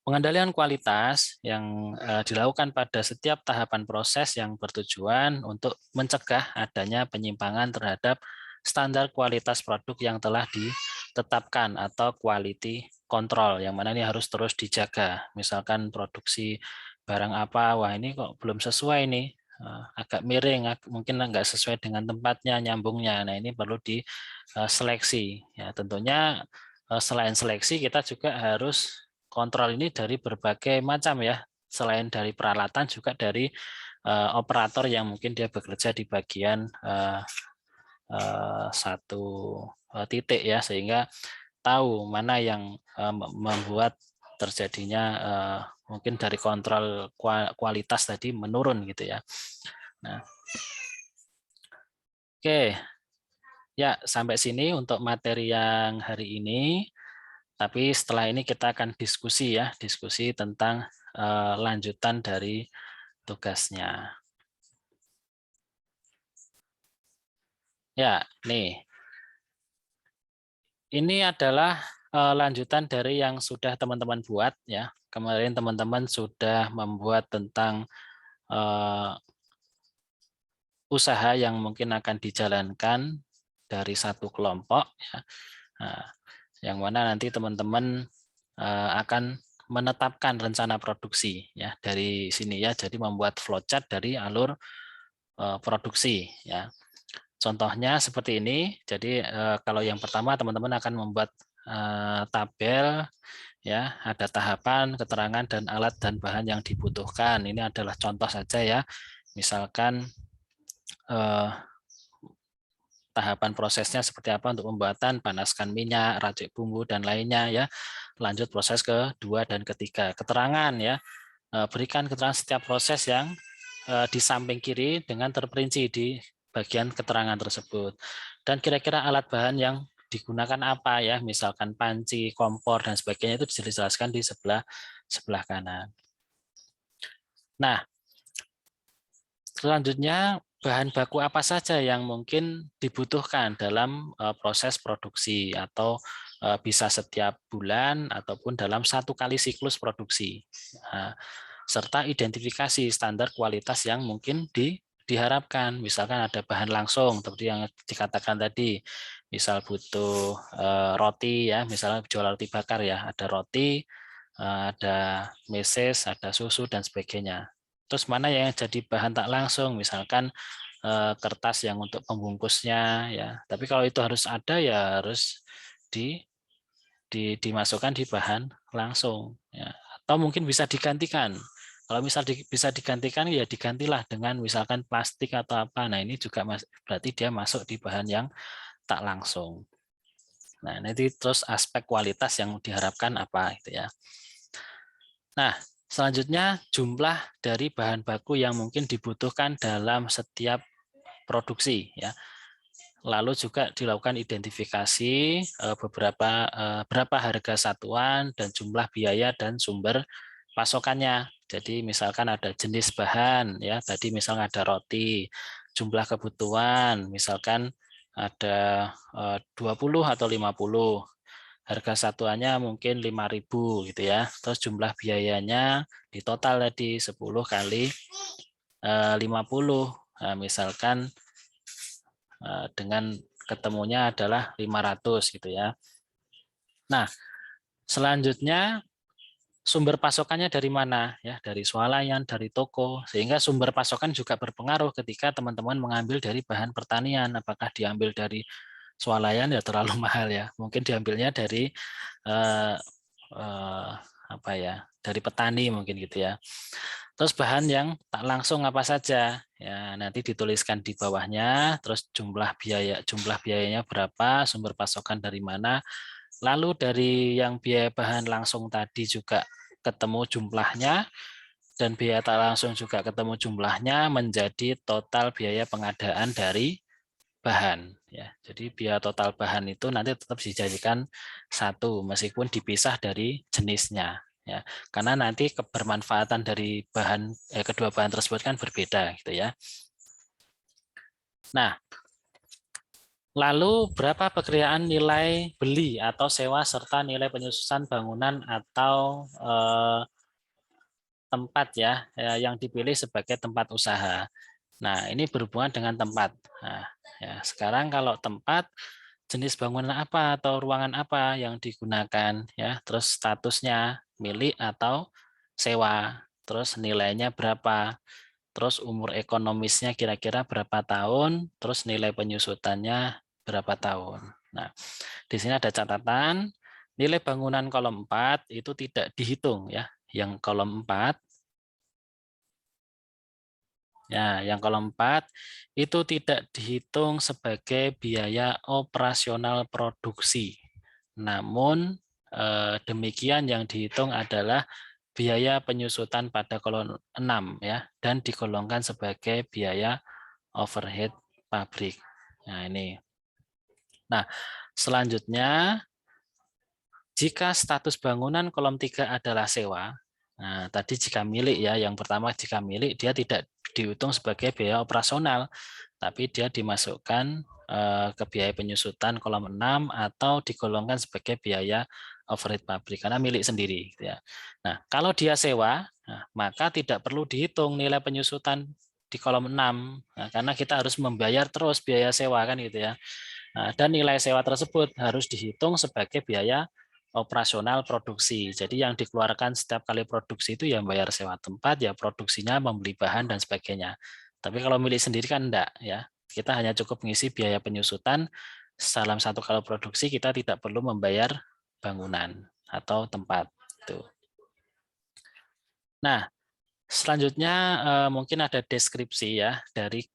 Pengendalian kualitas yang dilakukan pada setiap tahapan proses yang bertujuan untuk mencegah adanya penyimpangan terhadap standar kualitas produk yang telah ditetapkan atau quality control, yang mana ini harus terus dijaga. Misalkan produksi barang apa, wah ini kok belum sesuai nih, agak miring, mungkin nggak sesuai dengan tempatnya, nyambungnya. Nah, ini perlu diseleksi. Ya, tentunya selain seleksi kita juga harus kontrol ini dari berbagai macam, ya, selain dari peralatan juga dari operator yang mungkin dia bekerja di bagian satu titik, ya, sehingga tahu mana yang membuat terjadinya mungkin dari kontrol kualitas tadi menurun, gitu ya. Nah, oke, ya, sampai sini untuk materi yang hari ini. Tapi setelah ini kita akan diskusi, ya, diskusi tentang lanjutan dari tugasnya. Ya, nih. Ini adalah lanjutan dari yang sudah teman-teman buat, ya. Kemarin teman-teman sudah membuat tentang usaha yang mungkin akan dijalankan dari satu kelompok, ya. Nah, yang mana nanti teman-teman akan menetapkan rencana produksi, ya, dari sini, ya. Jadi membuat flowchart dari alur produksi, ya. Contohnya seperti ini. Jadi kalau yang pertama teman-teman akan membuat tabel, ya, ada tahapan, keterangan, dan alat dan bahan yang dibutuhkan. Ini adalah contoh saja, ya. Misalkan tahapan prosesnya seperti apa untuk pembuatan, panaskan minyak, racik bumbu, dan lainnya, ya. Lanjut proses kedua dan ketiga. Keterangan, ya. Berikan keterangan setiap proses yang di samping kiri dengan terperinci di bagian keterangan tersebut. Dan kira-kira alat bahan yang digunakan apa, ya, misalkan panci, kompor, dan sebagainya, itu dijelaskan di sebelah kanan. Nah, selanjutnya bahan baku apa saja yang mungkin dibutuhkan dalam proses produksi, atau bisa setiap bulan ataupun dalam satu kali siklus produksi. Nah, serta identifikasi standar kualitas yang mungkin diharapkan. Misalkan ada bahan langsung seperti yang dikatakan tadi, misal butuh roti, ya, misalnya jual roti bakar, ya, ada roti, ada meses, ada susu, dan sebagainya. Terus mana yang jadi bahan tak langsung, misalkan kertas yang untuk pembungkusnya, ya. Tapi kalau itu harus ada, ya harus dimasukkan di bahan langsung, ya. Atau mungkin bisa digantikan. Kalau misal bisa digantikan, ya digantilah dengan misalkan plastik atau apa. Nah, ini juga berarti dia masuk di bahan yang tak langsung. Nah, nanti terus aspek kualitas yang diharapkan apa gitu ya. Nah, selanjutnya jumlah dari bahan baku yang mungkin dibutuhkan dalam setiap produksi ya. Lalu juga dilakukan identifikasi berapa harga satuan dan jumlah biaya dan sumber pasokannya. Jadi misalkan ada jenis bahan ya, tadi misalnya ada roti, jumlah kebutuhan misalkan ada 20 atau 50. Harga satuannya mungkin 5.000 gitu ya. Terus jumlah biayanya di total tadi 10 kali 50. Nah, misalkan dengan ketemunya adalah 500 gitu ya. Nah, selanjutnya sumber pasokannya dari mana ya, dari swalayan, dari toko, sehingga sumber pasokan juga berpengaruh ketika teman-teman mengambil dari bahan pertanian. Apakah diambil dari swalayan ya terlalu mahal ya, mungkin diambilnya dari eh, apa ya, dari petani mungkin gitu ya. Terus bahan yang tak langsung apa saja ya, nanti dituliskan di bawahnya. Terus jumlah biayanya berapa, sumber pasokan dari mana. Lalu dari yang biaya bahan langsung tadi juga ketemu jumlahnya, dan biaya tak langsung juga ketemu jumlahnya, menjadi total biaya pengadaan dari bahan ya. Jadi biaya total bahan itu nanti tetap dijadikan satu meskipun dipisah dari jenisnya ya. Karena nanti kebermanfaatan dari kedua bahan tersebut kan berbeda gitu ya. Nah, lalu berapa perkiraan nilai beli atau sewa serta nilai penyusunan bangunan atau tempat ya yang dipilih sebagai tempat usaha. Nah, ini berhubungan dengan tempat. Nah, ya, sekarang kalau tempat, jenis bangunan apa atau ruangan apa yang digunakan ya, terus statusnya milik atau sewa, terus nilainya berapa, terus umur ekonomisnya kira-kira berapa tahun, terus nilai penyusutannya berapa tahun. Nah, di sini ada catatan, nilai bangunan kolom 4 itu tidak dihitung ya. Yang kolom 4 ya, yang kolom 4 itu tidak dihitung sebagai biaya operasional produksi. Namun demikian yang dihitung adalah biaya penyusutan pada kolom 6 ya, dan digolongkan sebagai biaya overhead pabrik. Nah, ini. Nah, selanjutnya jika status bangunan kolom 3 adalah sewa, nah tadi jika milik ya, yang pertama jika milik dia tidak dihitung sebagai biaya operasional, tapi dia dimasukkan ke biaya penyusutan kolom 6 atau digolongkan sebagai biaya overhead pabrik karena milik sendiri gitu ya. Nah, kalau dia sewa, nah, maka tidak perlu dihitung nilai penyusutan di kolom 6 nah, karena kita harus membayar terus biaya sewa kan gitu ya. Nah, dan nilai sewa tersebut harus dihitung sebagai biaya operasional produksi. Jadi yang dikeluarkan setiap kali produksi itu ya bayar sewa tempat, ya produksinya, membeli bahan dan sebagainya. Tapi kalau milik sendiri kan enggak ya. Kita hanya cukup mengisi biaya penyusutan dalam satu kali produksi, kita tidak perlu membayar bangunan atau tempat itu. Nah, selanjutnya mungkin ada deskripsi ya dari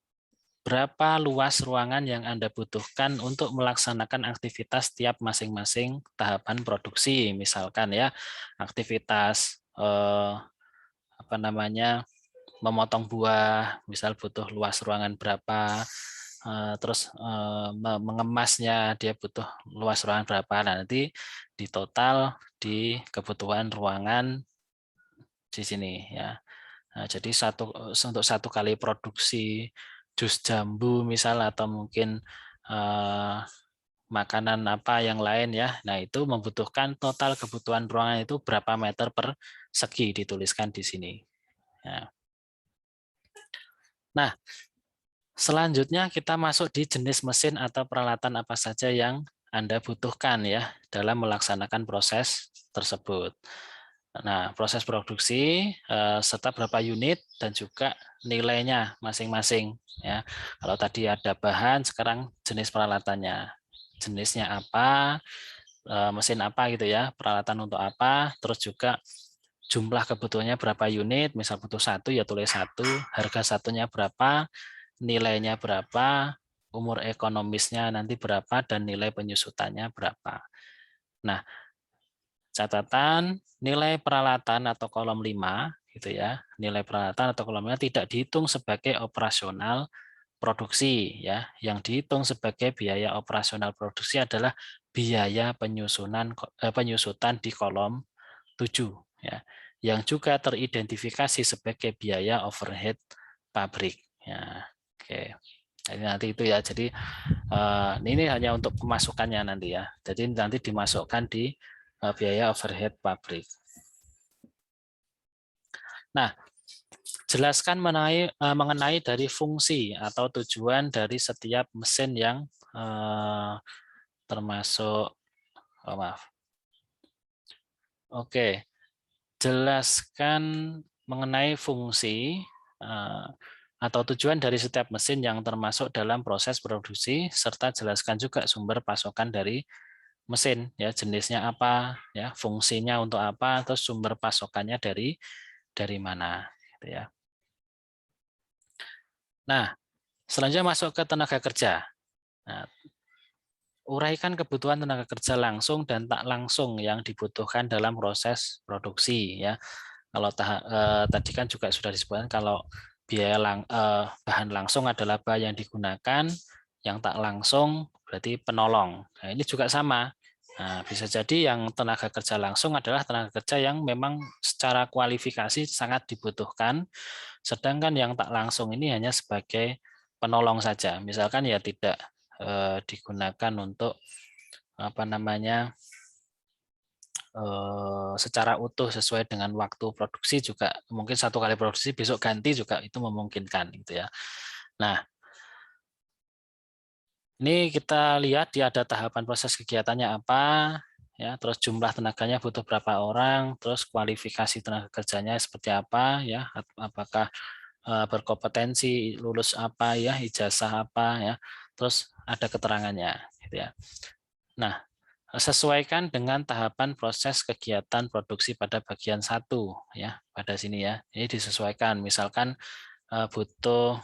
berapa luas ruangan yang Anda butuhkan untuk melaksanakan aktivitas tiap masing-masing tahapan produksi. Misalkan ya, aktivitas apa namanya, memotong buah, misal butuh luas ruangan berapa, terus mengemasnya dia butuh luas ruangan berapa. Nah, nanti di total di kebutuhan ruangan di sini ya. Nah, jadi untuk satu kali produksi jus jambu misal atau mungkin makanan apa yang lain ya. Nah, itu membutuhkan total kebutuhan ruangan itu berapa meter persegi dituliskan di sini. Ya. Nah, selanjutnya kita masuk di jenis mesin atau peralatan apa saja yang Anda butuhkan ya dalam melaksanakan proses tersebut. Nah, proses produksi serta berapa unit dan juga nilainya masing-masing ya. Kalau tadi ada bahan, sekarang jenis peralatannya. Jenisnya apa, mesin apa gitu ya, peralatan untuk apa, terus juga jumlah kebutuhannya berapa unit, misal butuh 1 ya tulis 1, harga satunya berapa, nilainya berapa, umur ekonomisnya nanti berapa, dan nilai penyusutannya berapa. Nah, catatan nilai peralatan atau kolom 5 gitu ya. Nilai peralatan atau kolom 5 tidak dihitung sebagai operasional produksi ya. Yang dihitung sebagai biaya operasional produksi adalah biaya penyusutan di kolom 7 ya. Yang juga teridentifikasi sebagai biaya overhead pabrik ya. Oke. Jadi nanti itu ya. Jadi ini hanya untuk pemasukannya nanti ya. Jadi nanti dimasukkan di biaya overhead pabrik. Nah, jelaskan mengenai dari fungsi atau tujuan dari setiap mesin yang termasuk, maaf. Oke, jelaskan mengenai fungsi atau tujuan dari setiap mesin yang termasuk dalam proses produksi, serta jelaskan juga sumber pasokan dari mesin, ya jenisnya apa, ya fungsinya untuk apa, terus sumber pasokannya dari mana, gitu ya. Nah, selanjutnya masuk ke tenaga kerja. Nah, uraikan kebutuhan tenaga kerja langsung dan tak langsung yang dibutuhkan dalam proses produksi, ya. Kalau tadi kan juga sudah disebutkan kalau biaya bahan langsung adalah bahan yang digunakan, yang tak langsung berarti penolong. Nah, ini juga sama. Nah, bisa jadi yang tenaga kerja langsung adalah tenaga kerja yang memang secara kualifikasi sangat dibutuhkan, sedangkan yang tak langsung ini hanya sebagai penolong saja. Misalkan ya tidak digunakan untuk apa namanya secara utuh sesuai dengan waktu produksi, juga mungkin satu kali produksi besok ganti juga itu memungkinkan gitu ya. Nah, ini kita lihat dia ada tahapan proses kegiatannya apa, ya, terus jumlah tenaganya butuh berapa orang, terus kualifikasi tenaga kerjanya seperti apa, ya, apakah berkompetensi, lulus apa, ya, ijazah apa, ya, terus ada keterangannya, gitu ya. Nah, sesuaikan dengan tahapan proses kegiatan produksi pada bagian 1 ya, pada sini ya. Ini disesuaikan, misalkan butuh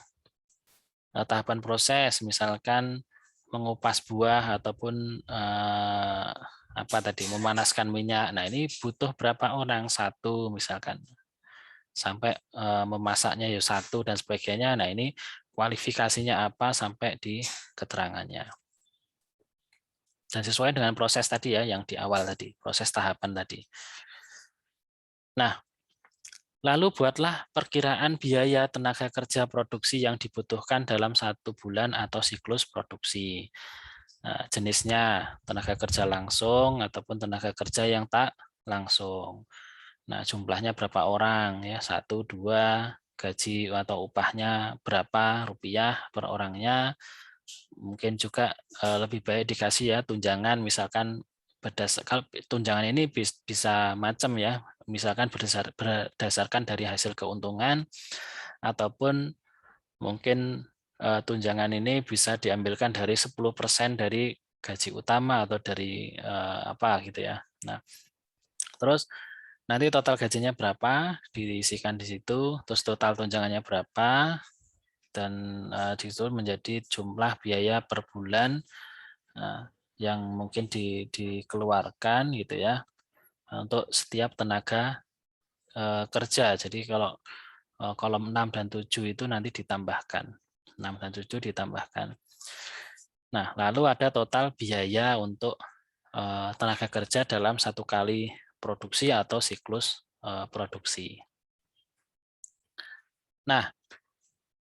tahapan proses, misalkan mengupas buah ataupun apa tadi, memanaskan minyak. Nah, ini butuh berapa orang? 1 misalkan. Sampai memasaknya ya 1 dan sebagainya. Nah, ini kualifikasinya apa sampai di keterangannya. Dan sesuai dengan proses tadi ya, yang di awal tadi, proses tahapan tadi. Nah, lalu buatlah perkiraan biaya tenaga kerja produksi yang dibutuhkan dalam 1 bulan atau siklus produksi. Nah, jenisnya tenaga kerja langsung ataupun tenaga kerja yang tak langsung. Nah, jumlahnya berapa orang ya? 1, 2, gaji atau upahnya berapa rupiah per orangnya. Mungkin juga lebih baik dikasih ya tunjangan, misalkan berdasarkan tunjangan ini bisa macam ya, misalkan berdasarkan dari hasil keuntungan, ataupun mungkin tunjangan ini bisa diambilkan dari 10% dari gaji utama atau dari apa gitu ya. Nah, terus nanti total gajinya berapa diisikan di situ, terus total tunjangannya berapa, dan di situ menjadi jumlah biaya per bulan yang mungkin dikeluarkan gitu ya untuk setiap tenaga kerja. Jadi kalau kolom 6 dan 7 itu nanti ditambahkan. 6 dan 7 ditambahkan. Nah, lalu ada total biaya untuk tenaga kerja dalam 1 kali produksi atau siklus produksi. Nah,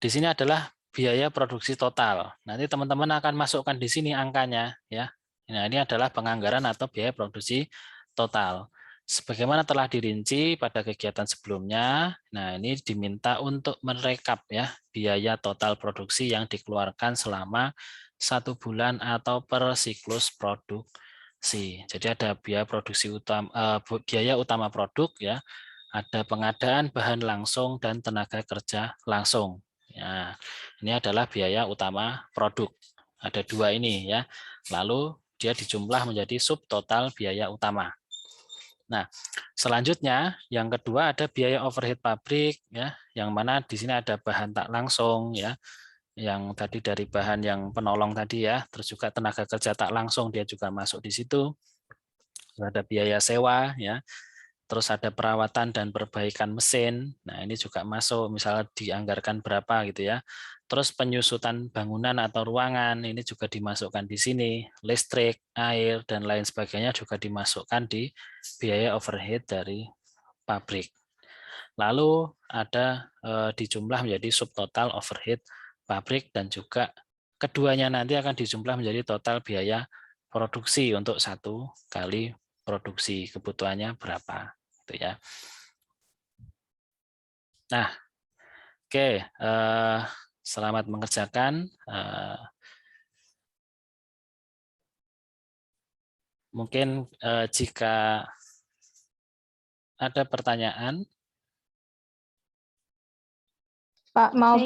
di sini adalah biaya produksi total. Nanti teman-teman akan masukkan di sini angkanya ya. Nah, ini adalah penganggaran atau biaya produksi total. Sebagaimana telah dirinci pada kegiatan sebelumnya, nah ini diminta untuk merekap ya biaya total produksi yang dikeluarkan selama 1 bulan atau per siklus produksi. Jadi ada biaya produksi utama, biaya utama produk ya, ada pengadaan bahan langsung dan tenaga kerja langsung. Ya, ini adalah biaya utama produk. Ada 2 ini ya. Lalu dia dijumlah menjadi subtotal biaya utama. Nah, selanjutnya yang kedua ada biaya overhead pabrik ya, yang mana di sini ada bahan tak langsung ya. yang tadi dari bahan yang penolong tadi ya, terus juga tenaga kerja tak langsung dia juga masuk di situ. Ada biaya sewa ya, terus ada perawatan dan perbaikan mesin. Nah, ini juga masuk, misalnya dianggarkan berapa gitu ya. Terus penyusutan bangunan atau ruangan ini juga dimasukkan di sini. Listrik, air dan lain sebagainya juga dimasukkan di biaya overhead dari pabrik. Lalu ada dijumlah menjadi subtotal overhead pabrik dan juga keduanya nanti akan dijumlah menjadi total biaya produksi untuk satu kali produksi, kebutuhannya berapa gitu ya. Nah, oke, selamat mengerjakan. Mungkin jika ada pertanyaan,
Pak, mau